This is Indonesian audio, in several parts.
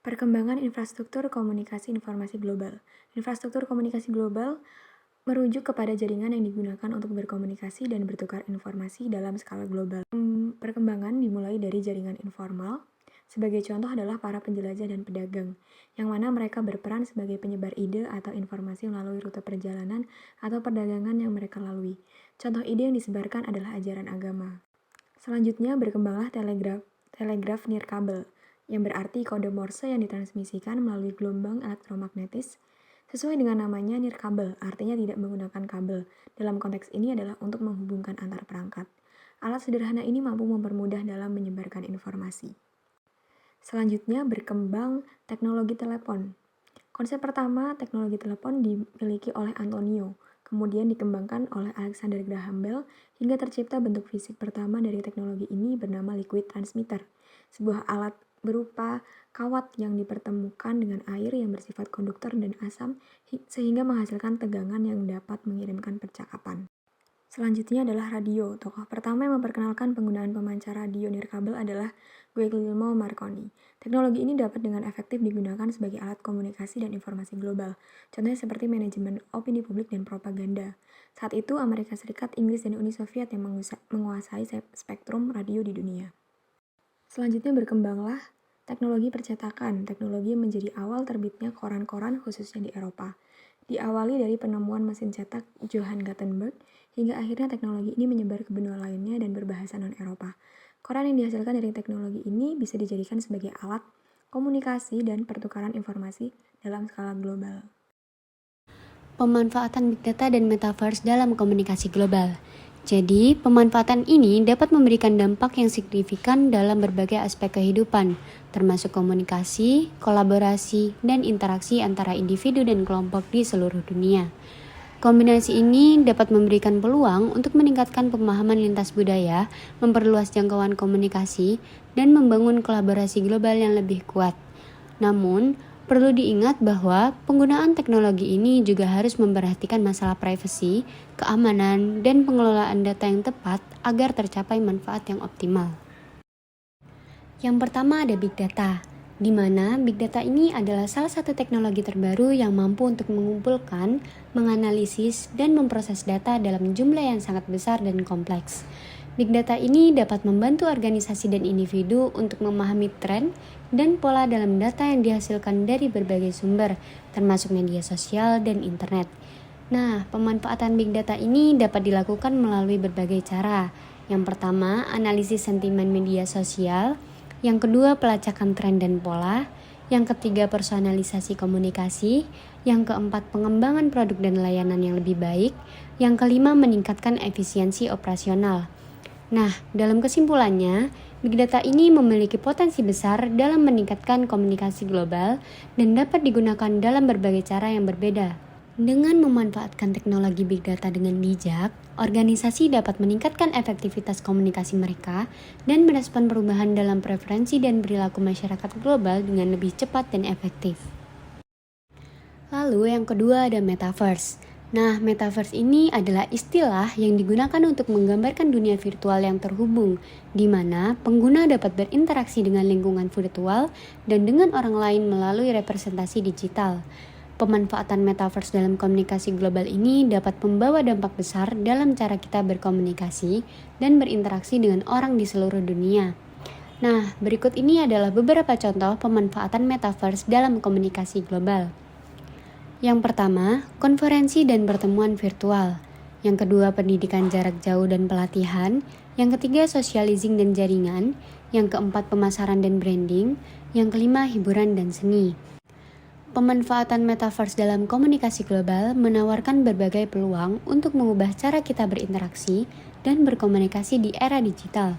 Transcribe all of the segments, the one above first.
Perkembangan infrastruktur komunikasi informasi global. Infrastruktur komunikasi global merujuk kepada jaringan yang digunakan untuk berkomunikasi dan bertukar informasi dalam skala global. Perkembangan dimulai dari jaringan informal. Sebagai contoh adalah para penjelajah dan pedagang, yang mana mereka berperan sebagai penyebar ide atau informasi melalui rute perjalanan atau perdagangan yang mereka lalui. Contoh ide yang disebarkan adalah ajaran agama. Selanjutnya berkembanglah telegraf nirkabel, yang berarti kode Morse yang ditransmisikan melalui gelombang elektromagnetis. Sesuai dengan namanya, nirkabel artinya tidak menggunakan kabel. Dalam konteks ini adalah untuk menghubungkan antar perangkat. Alat sederhana ini mampu mempermudah dalam menyebarkan informasi. Selanjutnya berkembang teknologi telepon. Konsep pertama teknologi telepon dimiliki oleh Antonio, kemudian dikembangkan oleh Alexander Graham Bell hingga tercipta bentuk fisik pertama dari teknologi ini bernama liquid transmitter, sebuah alat berupa kawat yang dipertemukan dengan air yang bersifat konduktor dan asam sehingga menghasilkan tegangan yang dapat mengirimkan percakapan. Selanjutnya adalah radio. Tokoh pertama yang memperkenalkan penggunaan pemancar radio nirkabel adalah Guglielmo Marconi. Teknologi ini dapat dengan efektif digunakan sebagai alat komunikasi dan informasi global. Contohnya seperti manajemen opini publik dan propaganda. Saat itu Amerika Serikat, Inggris, dan Uni Soviet yang menguasai spektrum radio di dunia. Selanjutnya berkembanglah teknologi percetakan. Teknologi menjadi awal terbitnya koran-koran khususnya di Eropa. Diawali dari penemuan mesin cetak Johann Gutenberg, hingga akhirnya teknologi ini menyebar ke benua lainnya dan berbahasa non-Eropa. Koran yang dihasilkan dari teknologi ini bisa dijadikan sebagai alat komunikasi dan pertukaran informasi dalam skala global. Pemanfaatan Big Data dan Metaverse dalam komunikasi global. Jadi, pemanfaatan ini dapat memberikan dampak yang signifikan dalam berbagai aspek kehidupan, termasuk komunikasi, kolaborasi, dan interaksi antara individu dan kelompok di seluruh dunia. Kombinasi ini dapat memberikan peluang untuk meningkatkan pemahaman lintas budaya, memperluas jangkauan komunikasi, dan membangun kolaborasi global yang lebih kuat. Namun, perlu diingat bahwa penggunaan teknologi ini juga harus memperhatikan masalah privasi, keamanan, dan pengelolaan data yang tepat agar tercapai manfaat yang optimal. Yang pertama ada Big Data, di mana Big Data ini adalah salah satu teknologi terbaru yang mampu untuk mengumpulkan, menganalisis, dan memproses data dalam jumlah yang sangat besar dan kompleks. Big Data ini dapat membantu organisasi dan individu untuk memahami tren dan pola dalam data yang dihasilkan dari berbagai sumber, termasuk media sosial dan internet. Nah, pemanfaatan Big Data ini dapat dilakukan melalui berbagai cara. Yang pertama, analisis sentimen media sosial. Yang kedua, pelacakan tren dan pola. Yang ketiga, personalisasi komunikasi. Yang keempat, pengembangan produk dan layanan yang lebih baik. Yang kelima, meningkatkan efisiensi operasional. Nah, dalam kesimpulannya, Big Data ini memiliki potensi besar dalam meningkatkan komunikasi global dan dapat digunakan dalam berbagai cara yang berbeda. Dengan memanfaatkan teknologi Big Data dengan bijak, organisasi dapat meningkatkan efektivitas komunikasi mereka dan merespon perubahan dalam preferensi dan perilaku masyarakat global dengan lebih cepat dan efektif. Lalu yang kedua ada Metaverse. Nah, Metaverse ini adalah istilah yang digunakan untuk menggambarkan dunia virtual yang terhubung, di mana pengguna dapat berinteraksi dengan lingkungan virtual dan dengan orang lain melalui representasi digital. Pemanfaatan Metaverse dalam komunikasi global ini dapat membawa dampak besar dalam cara kita berkomunikasi dan berinteraksi dengan orang di seluruh dunia. Nah, berikut ini adalah beberapa contoh pemanfaatan Metaverse dalam komunikasi global. Yang pertama, konferensi dan pertemuan virtual. Yang kedua, pendidikan jarak jauh dan pelatihan. Yang ketiga, socializing dan jaringan. Yang keempat, pemasaran dan branding. Yang kelima, hiburan dan seni. Pemanfaatan Metaverse dalam komunikasi global menawarkan berbagai peluang untuk mengubah cara kita berinteraksi dan berkomunikasi di era digital.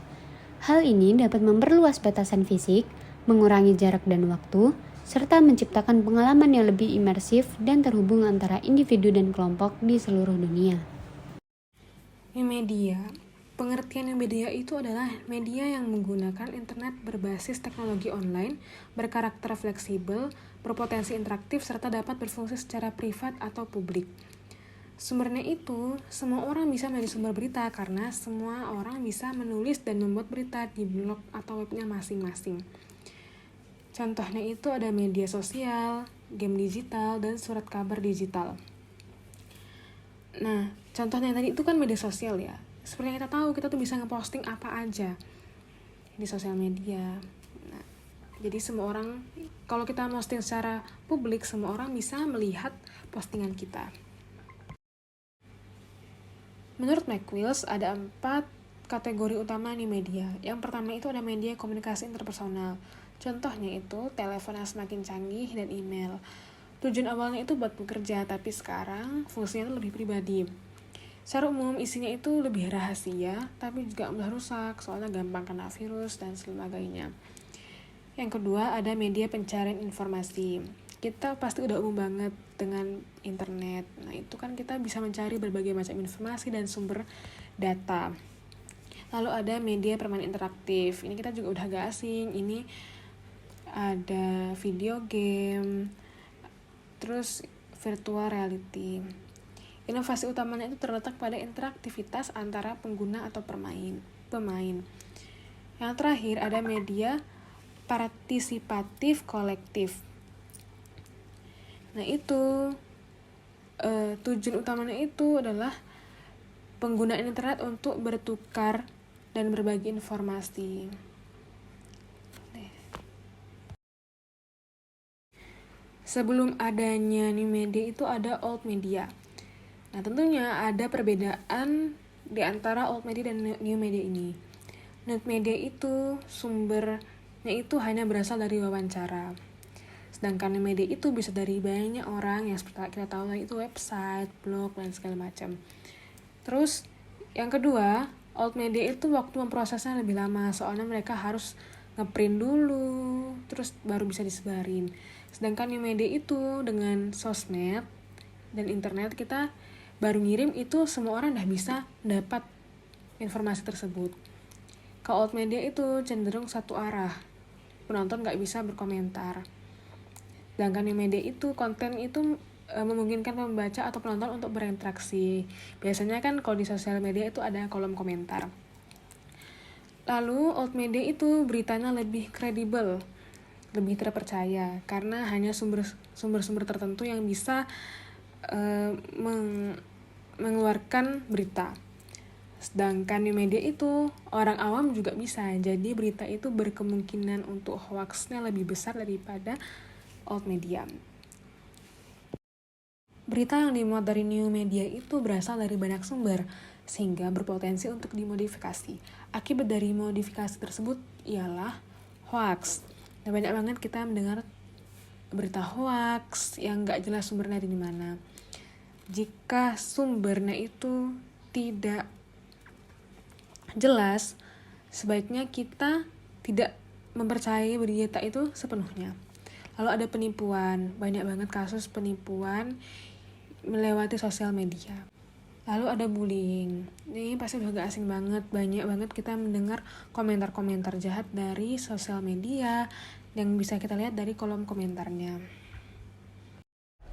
Hal ini dapat memperluas batasan fisik, mengurangi jarak dan waktu, serta menciptakan pengalaman yang lebih imersif dan terhubung antara individu dan kelompok di seluruh dunia. Media. Pengertian media itu adalah media yang menggunakan internet berbasis teknologi online, berkarakter fleksibel, berpotensi interaktif, serta dapat berfungsi secara privat atau publik. Sumbernya itu, semua orang bisa menjadi sumber berita karena semua orang bisa menulis dan membuat berita di blog atau webnya masing-masing. Contohnya itu ada media sosial, game digital, dan surat kabar digital. Nah, contohnya tadi itu kan media sosial ya. Seperti yang kita tahu, kita tuh bisa ngeposting apa aja di sosial media. Nah, jadi semua orang, kalau kita posting secara publik, semua orang bisa melihat postingan kita. Menurut McWills, ada 4 kategori utama nih media. Yang pertama itu ada media komunikasi interpersonal. Contohnya itu telepon yang semakin canggih dan email. Tujuan awalnya itu buat bekerja, tapi sekarang fungsinya itu lebih pribadi. Secara umum isinya itu lebih rahasia, tapi juga mudah rusak, soalnya gampang kena virus dan sebagainya. Yang kedua ada media pencarian informasi. Kita pasti udah umum banget dengan internet. Nah itu kan kita bisa mencari berbagai macam informasi dan sumber data. Lalu ada media permainan interaktif. Ini kita juga udah gak asing. Ini ada video game, terus virtual reality. Inovasi utamanya itu terletak pada interaktivitas antara pengguna atau pemain. Yang terakhir ada media partisipatif kolektif. Nah itu tujuan utamanya itu adalah penggunaan internet untuk bertukar dan berbagi informasi. Sebelum adanya new media itu ada old media. Nah tentunya ada perbedaan di antara old media dan new media ini. Old media itu sumbernya itu hanya berasal dari wawancara. Sedangkan new media itu bisa dari banyak orang yang seperti kita tahu itu website, blog, dan segala macam. Terus yang kedua, old media itu waktu memprosesnya lebih lama, soalnya mereka harus ngeprint dulu, terus baru bisa disebarin. Sedangkan new media itu dengan sosmed dan internet kita baru ngirim itu semua orang udah bisa dapat informasi tersebut. Kalau old media itu cenderung satu arah, penonton nggak bisa berkomentar. Sedangkan new media itu konten itu memungkinkan pembaca atau penonton untuk berinteraksi. Biasanya kan kalau di sosial media itu ada kolom komentar. Lalu old media itu beritanya lebih kredibel, lebih terpercaya karena hanya sumber-sumber tertentu yang bisa mengeluarkan berita. Sedangkan di media itu orang awam juga bisa, jadi berita itu berkemungkinan untuk hoaxnya lebih besar daripada old media. Berita yang dimuat dari new media itu berasal dari banyak sumber, sehingga berpotensi untuk dimodifikasi. Akibat dari modifikasi tersebut ialah hoax. Nah, banyak banget kita mendengar berita hoax yang gak jelas sumbernya dari mana. Jika sumbernya itu tidak jelas, sebaiknya kita tidak mempercayai berita itu sepenuhnya. Lalu ada penipuan, banyak banget kasus penipuan melewati sosial media. Lalu ada bullying. Ini pasti udah gak asing banget. Banyak banget kita mendengar komentar-komentar jahat dari sosial media yang bisa kita lihat dari kolom komentarnya.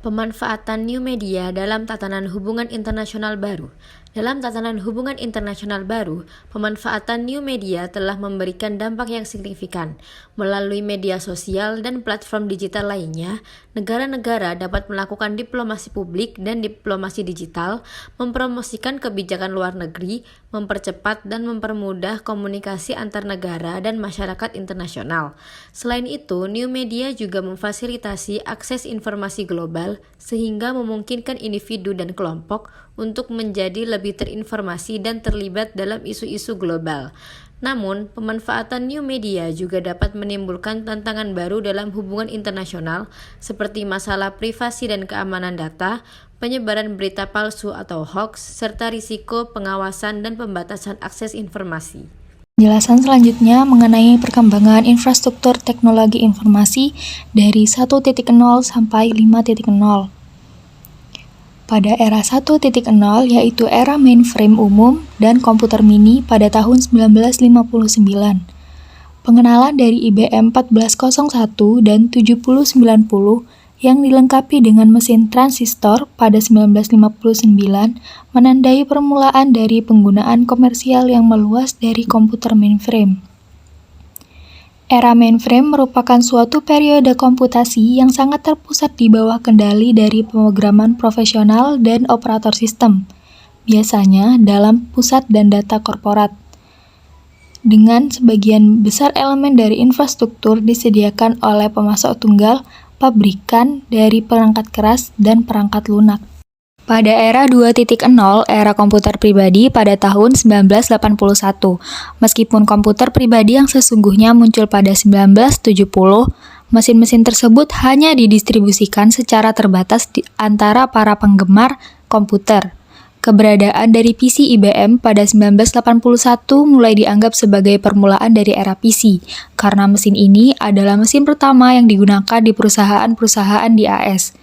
Pemanfaatan new media dalam tatanan hubungan internasional baru. Dalam tatanan hubungan internasional baru, pemanfaatan new media telah memberikan dampak yang signifikan. Melalui media sosial dan platform digital lainnya, negara-negara dapat melakukan diplomasi publik dan diplomasi digital, mempromosikan kebijakan luar negeri, mempercepat dan mempermudah komunikasi antar negara dan masyarakat internasional. Selain itu, new media juga memfasilitasi akses informasi global sehingga memungkinkan individu dan kelompok untuk menjadi lebih terinformasi dan terlibat dalam isu-isu global. Namun, pemanfaatan new media juga dapat menimbulkan tantangan baru dalam hubungan internasional seperti masalah privasi dan keamanan data, penyebaran berita palsu atau hoax, serta risiko pengawasan dan pembatasan akses informasi. Penjelasan selanjutnya mengenai perkembangan infrastruktur teknologi informasi dari 1.0 sampai 5.0. Pada era 1.0 yaitu era mainframe umum dan komputer mini pada tahun 1959. Pengenalan dari IBM 1401 dan 7090 yang dilengkapi dengan mesin transistor pada 1959 menandai permulaan dari penggunaan komersial yang meluas dari komputer mainframe. Era mainframe merupakan suatu periode komputasi yang sangat terpusat di bawah kendali dari pemrograman profesional dan operator sistem, biasanya dalam pusat dan data korporat. Dengan sebagian besar elemen dari infrastruktur disediakan oleh pemasok tunggal, pabrikan dari perangkat keras dan perangkat lunak. Pada era 2.0, era komputer pribadi pada tahun 1981, meskipun komputer pribadi yang sesungguhnya muncul pada 1970, mesin-mesin tersebut hanya didistribusikan secara terbatas di antara para penggemar komputer. Keberadaan dari PC IBM pada 1981 mulai dianggap sebagai permulaan dari era PC, karena mesin ini adalah mesin pertama yang digunakan di perusahaan-perusahaan di AS.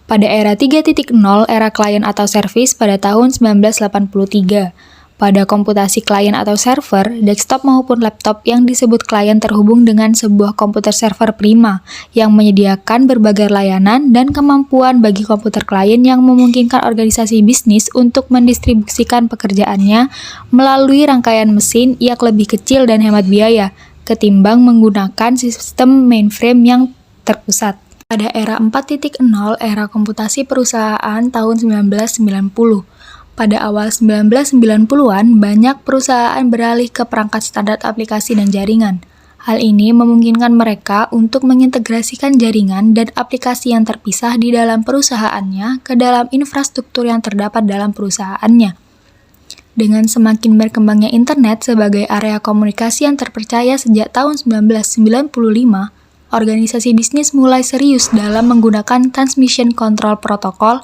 Pada era 3.0, era klien atau servis pada tahun 1983. Pada komputasi klien atau server, desktop maupun laptop yang disebut klien terhubung dengan sebuah komputer server prima yang menyediakan berbagai layanan dan kemampuan bagi komputer klien yang memungkinkan organisasi bisnis untuk mendistribusikan pekerjaannya melalui rangkaian mesin yang lebih kecil dan hemat biaya ketimbang menggunakan sistem mainframe yang terpusat. Pada era 4.0, era komputasi perusahaan tahun 1990. Pada awal 1990-an, banyak perusahaan beralih ke perangkat standar aplikasi dan jaringan. Hal ini memungkinkan mereka untuk mengintegrasikan jaringan dan aplikasi yang terpisah di dalam perusahaannya ke dalam infrastruktur yang terdapat dalam perusahaannya. Dengan semakin berkembangnya internet sebagai area komunikasi yang terpercaya sejak tahun 1995, organisasi bisnis mulai serius dalam menggunakan Transmission Control Protocol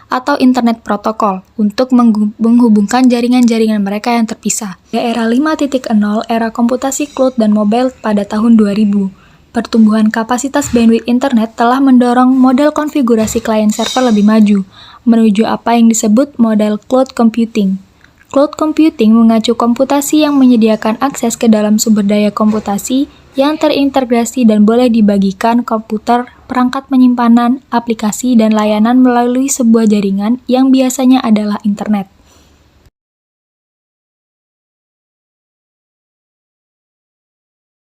atau Internet Protocol untuk menghubungkan jaringan-jaringan mereka yang terpisah. Di era 5.0, era komputasi cloud dan mobile pada tahun 2000, pertumbuhan kapasitas bandwidth internet telah mendorong model konfigurasi klien server lebih maju, menuju apa yang disebut model cloud computing. Cloud computing mengacu komputasi yang menyediakan akses ke dalam sumber daya komputasi yang terintegrasi dan boleh dibagikan komputer, perangkat penyimpanan, aplikasi, dan layanan melalui sebuah jaringan yang biasanya adalah internet.